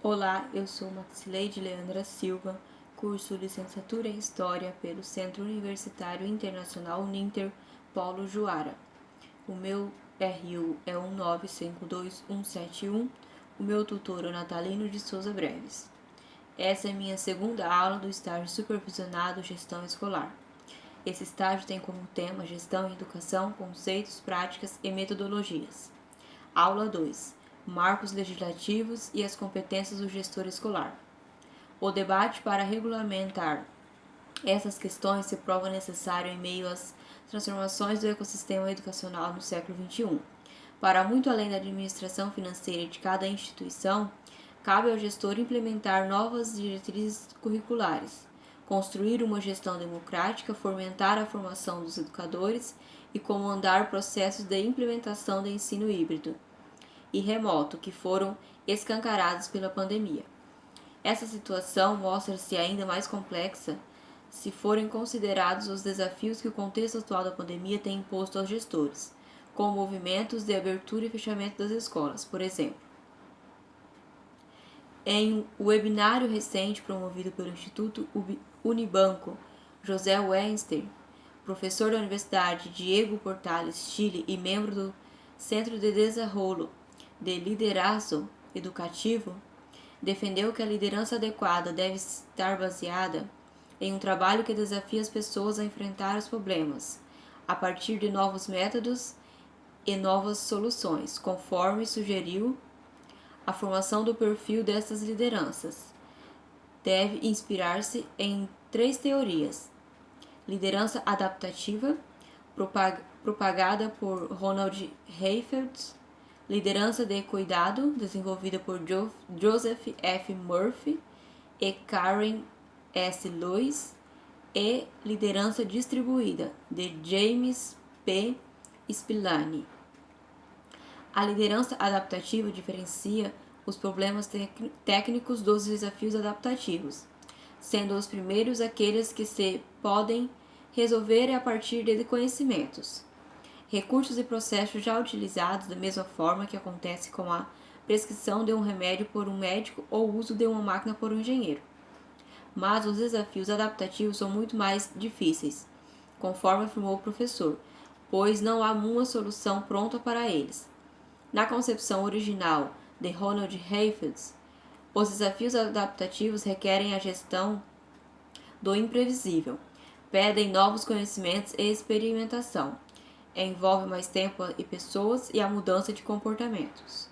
Olá, eu sou Maxileide Leandra Silva, curso Licenciatura em História pelo Centro Universitário Internacional Uninter Polo Juara. O meu RU é 1952171, o meu tutor é Natalino de Souza Breves. Essa é minha segunda aula do estágio supervisionado Gestão Escolar. Esse estágio tem como tema Gestão e Educação, Conceitos, Práticas e Metodologias. Aula 2. Marcos legislativos e as competências do gestor escolar. O debate para regulamentar essas questões se prova necessário em meio às transformações do ecossistema educacional no século XXI. Para muito além da administração financeira de cada instituição, cabe ao gestor implementar novas diretrizes curriculares, construir uma gestão democrática, fomentar a formação dos educadores e comandar processos de implementação do ensino híbrido e remoto que foram escancarados pela pandemia. Essa situação mostra-se ainda mais complexa se forem considerados os desafios que o contexto atual da pandemia tem imposto aos gestores, com movimentos de abertura e fechamento das escolas, por exemplo. Em um webinário recente promovido pelo Instituto Unibanco, José Weinstein, professor da Universidade Diego Portales, Chile e membro do Centro de Desenvolvimento de Liderazgo Educativo, defendeu que a liderança adequada deve estar baseada em um trabalho que desafie as pessoas a enfrentar os problemas, a partir de novos métodos e novas soluções, conforme sugeriu a formação do perfil dessas lideranças. Deve inspirar-se em 3 teorias: liderança adaptativa, propagada por Ronald Heifetz, liderança de cuidado, desenvolvida por Joseph F. Murphy e Karen S. Lewis, e liderança distribuída, de James P. Spillane. A liderança adaptativa diferencia os problemas técnicos dos desafios adaptativos, sendo os primeiros aqueles que se podem resolver a partir de conhecimentos, recursos e processos já utilizados da mesma forma que acontece com a prescrição de um remédio por um médico ou o uso de uma máquina por um engenheiro. Mas os desafios adaptativos são muito mais difíceis, conforme afirmou o professor, pois não há uma solução pronta para eles. Na concepção original de Ronald Heifetz, os desafios adaptativos requerem a gestão do imprevisível, pedem novos conhecimentos e experimentação, envolve mais tempo e pessoas e a mudança de comportamentos.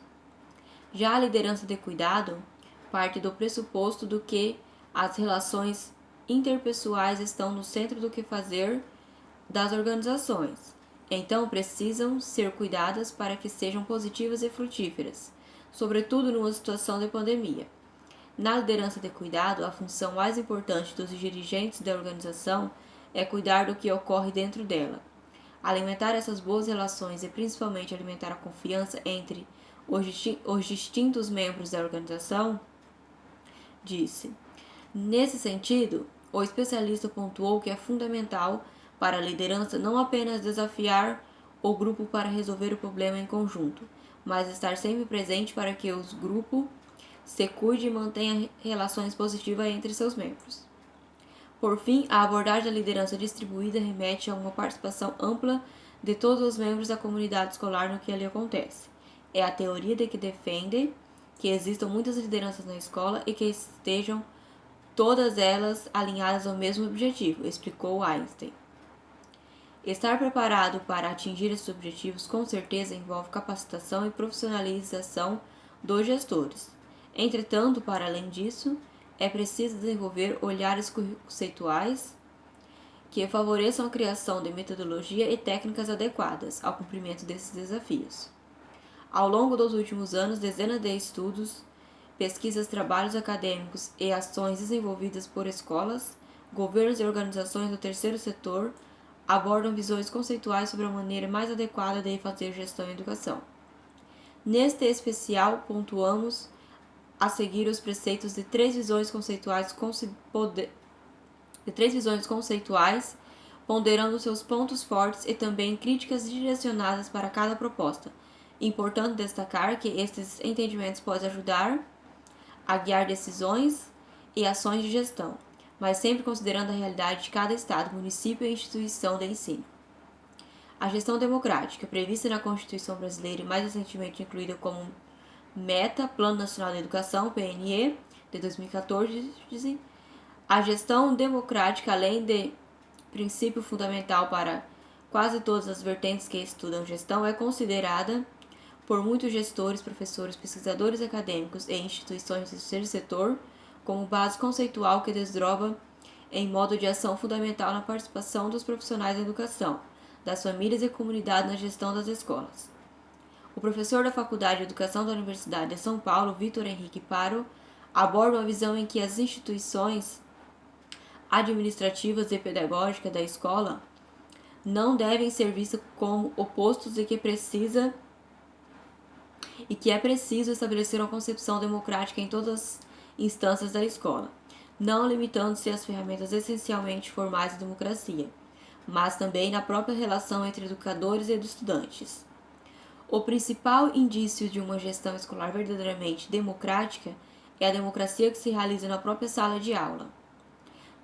Já a liderança de cuidado parte do pressuposto do que as relações interpessoais estão no centro do que fazer das organizações, então precisam ser cuidadas para que sejam positivas e frutíferas, sobretudo numa situação de pandemia. Na liderança de cuidado, a função mais importante dos dirigentes da organização é cuidar do que ocorre dentro dela, alimentar essas boas relações e principalmente alimentar a confiança entre os distintos membros da organização, disse. Nesse sentido, o especialista pontuou que é fundamental para a liderança não apenas desafiar o grupo para resolver o problema em conjunto, mas estar sempre presente para que o grupo se cuide e mantenha relações positivas entre seus membros. Por fim, a abordagem da liderança distribuída remete a uma participação ampla de todos os membros da comunidade escolar no que ali acontece. É a teoria de que defende que existam muitas lideranças na escola e que estejam todas elas alinhadas ao mesmo objetivo, explicou Einstein. Estar preparado para atingir esses objetivos com certeza envolve capacitação e profissionalização dos gestores. Entretanto, para além disso, é preciso desenvolver olhares conceituais que favoreçam a criação de metodologia e técnicas adequadas ao cumprimento desses desafios. Ao longo dos últimos anos, dezenas de estudos, pesquisas, trabalhos acadêmicos e ações desenvolvidas por escolas, governos e organizações do terceiro setor abordam visões conceituais sobre a maneira mais adequada de fazer gestão e educação. Neste especial, pontuamos a seguir os preceitos de três visões conceituais, ponderando seus pontos fortes e também críticas direcionadas para cada proposta. Importante destacar que estes entendimentos podem ajudar a guiar decisões e ações de gestão, mas sempre considerando a realidade de cada estado, município e instituição de ensino. A gestão democrática, prevista na Constituição Brasileira e mais recentemente incluída como meta Plano Nacional de Educação, PNE, de 2014, dizem, a gestão democrática, além de princípio fundamental para quase todas as vertentes que estudam gestão, é considerada por muitos gestores, professores, pesquisadores acadêmicos e instituições do terceiro setor como base conceitual que desdobra em modo de ação fundamental na participação dos profissionais da educação, das famílias e comunidade na gestão das escolas. O professor da Faculdade de Educação da Universidade de São Paulo, Vitor Henrique Paro, aborda uma visão em que as instituições administrativas e pedagógicas da escola não devem ser vistas como opostos e que é preciso estabelecer uma concepção democrática em todas as instâncias da escola, não limitando-se às ferramentas essencialmente formais da democracia, mas também na própria relação entre educadores e estudantes. O principal indício de uma gestão escolar verdadeiramente democrática é a democracia que se realiza na própria sala de aula.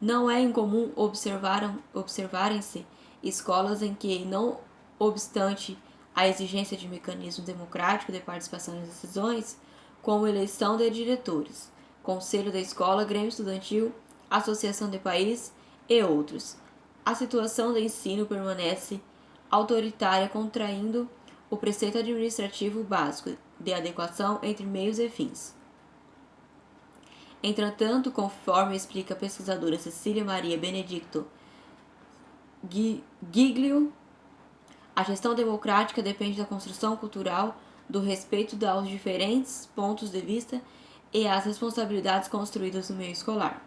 Não é incomum observarem-se escolas em que, não obstante a exigência de mecanismo democrático de participação nas decisões, como eleição de diretores, conselho da escola, grêmio estudantil, associação de país e outros, a situação de ensino permanece autoritária, contraindo o preceito administrativo básico de adequação entre meios e fins. Entretanto, conforme explica a pesquisadora Cecília Maria Benedicto Giglio, a gestão democrática depende da construção cultural, do respeito aos diferentes pontos de vista e às responsabilidades construídas no meio escolar.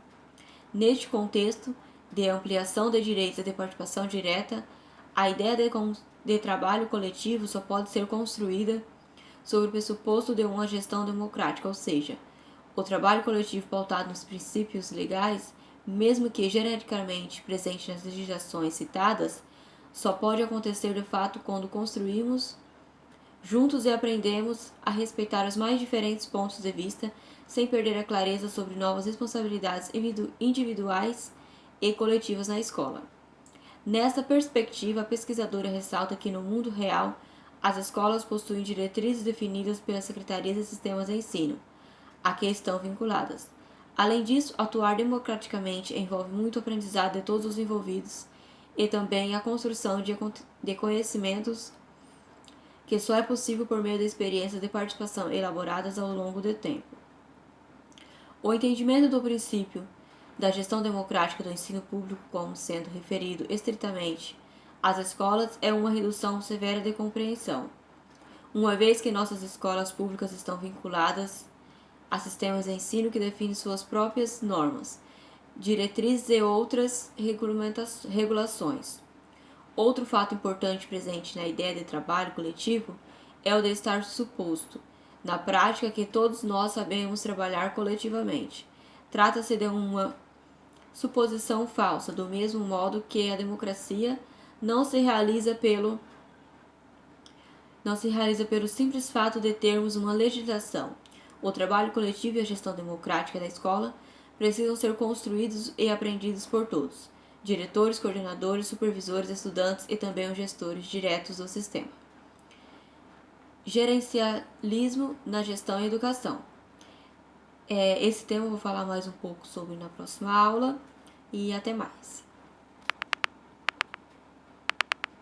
Neste contexto de ampliação de direitos e de participação direta, a ideia de trabalho coletivo só pode ser construída sobre o pressuposto de uma gestão democrática, ou seja, o trabalho coletivo pautado nos princípios legais, mesmo que genericamente presente nas legislações citadas, só pode acontecer de fato quando construímos juntos e aprendemos a respeitar os mais diferentes pontos de vista, sem perder a clareza sobre novas responsabilidades individuais e coletivas na escola. Nesta perspectiva, a pesquisadora ressalta que no mundo real, as escolas possuem diretrizes definidas pelas secretarias de sistemas de ensino, a que estão vinculadas. Além disso, atuar democraticamente envolve muito aprendizado de todos os envolvidos e também a construção de conhecimentos que só é possível por meio de experiências de participação elaboradas ao longo do tempo. O entendimento do princípio da gestão democrática do ensino público como sendo referido estritamente às escolas é uma redução severa de compreensão, uma vez que nossas escolas públicas estão vinculadas a sistemas de ensino que definem suas próprias normas, diretrizes e outras regulações. Outro fato importante presente na ideia de trabalho coletivo é o de estar suposto, na prática, que todos nós sabemos trabalhar coletivamente. Trata-se de uma suposição falsa, do mesmo modo que a democracia não se realiza pelo simples fato de termos uma legislação. O trabalho coletivo e a gestão democrática da escola precisam ser construídos e aprendidos por todos, diretores, coordenadores, supervisores, estudantes e também os gestores diretos do sistema. Gerencialismo na gestão e educação. Esse tema eu vou falar mais um pouco sobre na próxima aula e até mais.